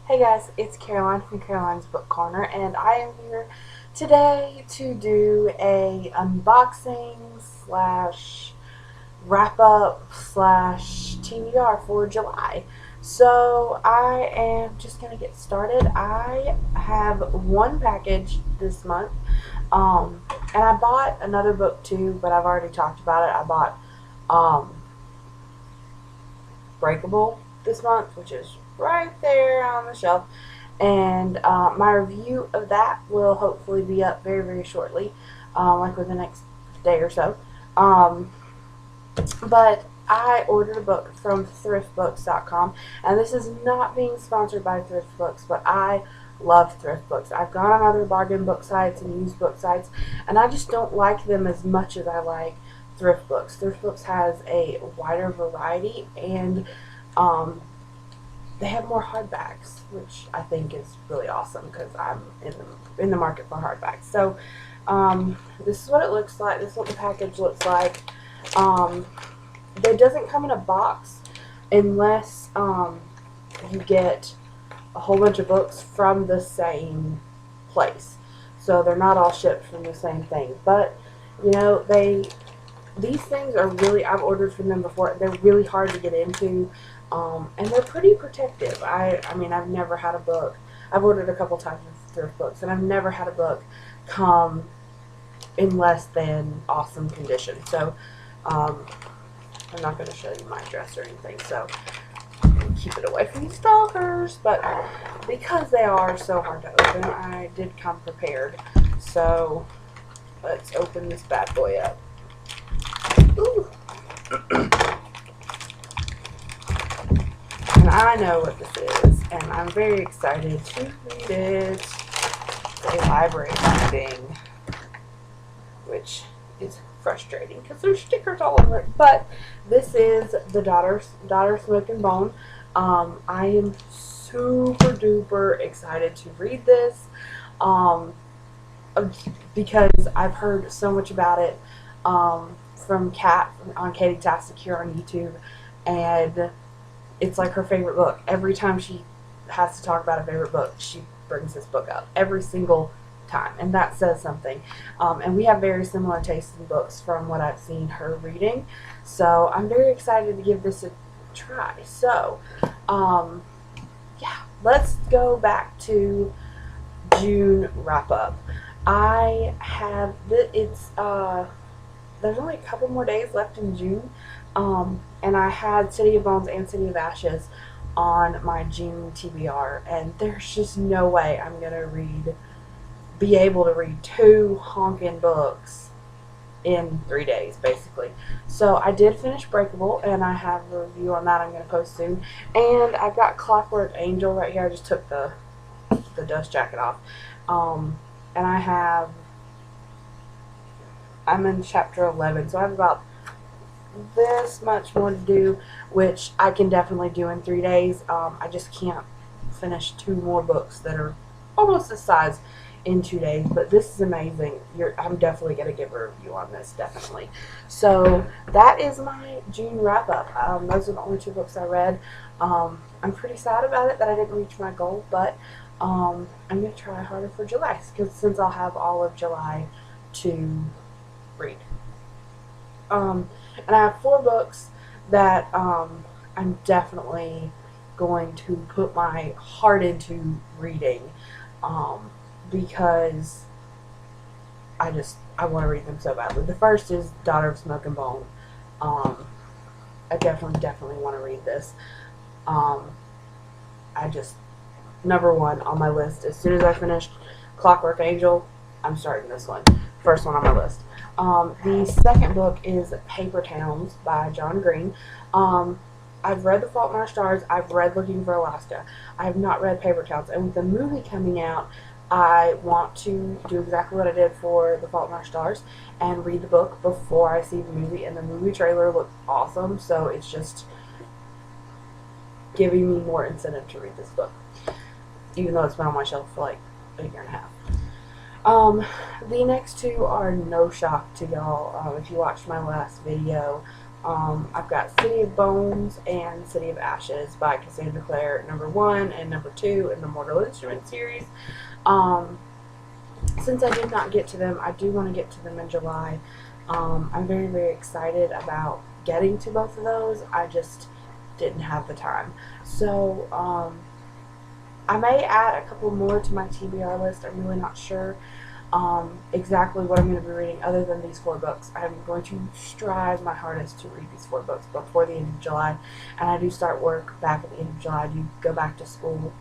Hey guys, it's Caroline from Caroline's Book Corner, and I am here today to do a unboxing slash wrap up slash TBR for July. So I am just gonna get started. I have one package this month, and I bought another book too, but I've already talked about it. I bought Breakable this month, which is right there on the shelf, and my review of that will hopefully be up very, very shortly, like within the next day or so. But I ordered a book from thriftbooks.com, and this is not being sponsored by Thrift Books, but I love Thrift Books. I've gone on other bargain book sites and used book sites, and I just don't like them as much as I like Thrift Books. Thrift Books has a wider variety, and they have more hardbacks, which I think is really awesome because I'm in the market for hardbacks. So this is what it looks like. This is what the package looks like. It doesn't come in a box unless you get a whole bunch of books from the same place. So they're not all shipped from the same thing. But you know, these things are really, I've ordered from them before. They're really hard to get into, and they're pretty protective. I mean, I've never had a book. I've ordered a couple times with Thrift Books, and I've never had a book come in less than awesome condition. So I'm not going to show you my address or anything, so keep it away from you stalkers. But because they are so hard to open, I did come prepared. So let's open this bad boy up. Ooh. And I know what this is, and I'm very excited to read it. It's a library binding, which is frustrating because there's stickers all over it. But this is the Daughter Smoke and Bone. I am super duper excited to read this because I've heard so much about it from Kat on Katie Tastic here on YouTube, and it's like her favorite book. Every time she has to talk about a favorite book, she brings this book up every single time, and that says something. And we have very similar tastes in books from what I've seen her reading, so I'm very excited to give this a try. So yeah, let's go back to June wrap up. I have there's only a couple more days left in June, and I had City of Bones and City of Ashes on my June TBR, and there's just no way I'm gonna be able to read two honking books in 3 days, basically. So I did finish Breakable, and I have a review on that I'm gonna post soon. And I've got Clockwork Angel right here. I just took the dust jacket off, and I'm in chapter 11, so I have about this much more to do, which I can definitely do in 3 days. I just can't finish two more books that are almost this size in 2 days, but this is amazing. I'm definitely going to give a review on this, definitely. So that is my June wrap up. Those are the only two books I read. I'm pretty sad about it that I didn't reach my goal, but I'm going to try harder for July, since I'll have all of July to read. And I have 4 books that I'm definitely going to put my heart into reading, because I want to read them so badly. The first is Daughter of Smoke and Bone. I definitely want to read this. Number one on my list. As soon as I finished Clockwork Angel, I'm starting this one. First one on my list. The second book is Paper Towns by John Green. I've read The Fault in Our Stars. I've read Looking for Alaska. I have not read Paper Towns. And with the movie coming out, I want to do exactly what I did for The Fault in Our Stars and read the book before I see the movie. And the movie trailer looks awesome, so it's just giving me more incentive to read this book, even though it's been on my shelf for like a year and a half. The next two are no shock to y'all. If you watched my last video I've got City of Bones and City of Ashes by Cassandra Clare, #1 and #2 in the Mortal Instruments series. Um, since I did not get to them, I do want to get to them in July. I'm very, very excited about getting to both of those. I just didn't have the time. So, I may add a couple more to my TBR list. I'm really not sure exactly what I'm going to be reading other than these 4 books. I'm going to strive my hardest to read these 4 books before the end of July. And I do start work back at the end of July. I do go back to school.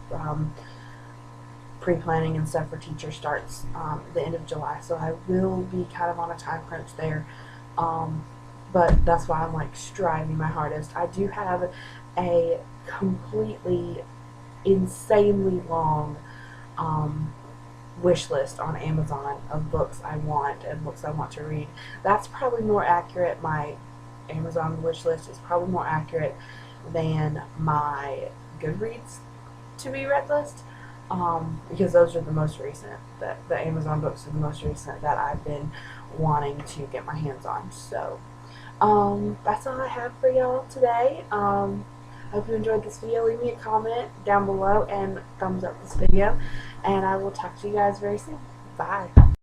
Pre-planning and stuff for teacher starts at the end of July, so I will be kind of on a time crunch there, but that's why I'm like striving my hardest. I do have a completely insanely long wish list on Amazon of books I want and books I want to read. That's probably more accurate. My Amazon wish list is probably more accurate than my Goodreads to be read list. Because those are the most recent, the Amazon books are the most recent that I've been wanting to get my hands on. So, that's all I have for y'all today. I hope you enjoyed this video. Leave me a comment down below and thumbs up this video. And I will talk to you guys very soon. Bye.